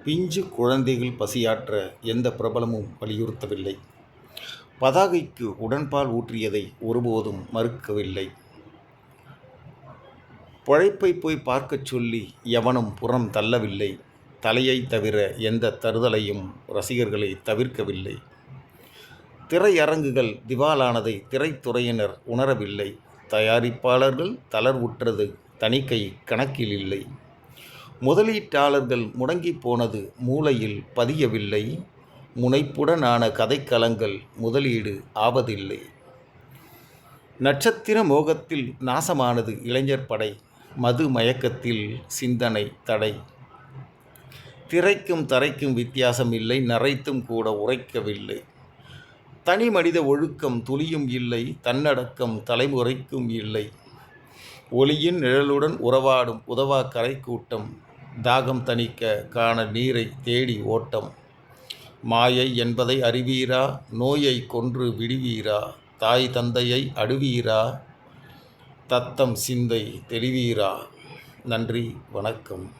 பிஞ்சு குழந்தைகள் பசியாற்ற எந்த பிரபலமும் வலியுறுத்தவில்லை. பதாகைக்கு உடன்பால் ஊற்றியதை ஒருபோதும் மறுக்கவில்லை. பொழைப்பை போய் பார்க்கச் சொல்லி எவனும் புறம் தள்ளவில்லை. தலையை தவிர எந்த தருதலையும் ரசிகர்களை தவிர்க்கவில்லை. திரையரங்குகள் திவாலானதை திரைத்துறையினர் உணரவில்லை. தயாரிப்பாளர்கள் தளர்வுற்றது தணிக்கை கணக்கில் இல்லை. முதலீட்டாளர்கள் முடங்கி போனது மூளையில் பதியவில்லை. முனைப்புடனான கதைக்களங்கள் முதலீடு ஆவதில்லை. நட்சத்திர மோகத்தில் நாசமானது இளைஞர் படை. மது மயக்கத்தில் சிந்தனை தடை. திரைக்கும் தரைக்கும் வித்தியாசம் இல்லை. நரைத்தும் கூட உரைக்கவில்லை. தனி மனித ஒழுக்கம் துளியும் இல்லை. தன்னடக்கம் தலைமுறைக்கும் இல்லை. ஒளியின் நிழலுடன் உறவாடும் உதவா கரைக்கூட்டம். தாகம் தணிக்க காண நீரை தேடி ஓட்டம். மாயை என்பதை அறிவீரா? நோயை கொன்று விடுவீரா? தாய் தந்தையை அடுவீரா? தத்தம் சிந்தை தெளிவீரா? நன்றி, வணக்கம்.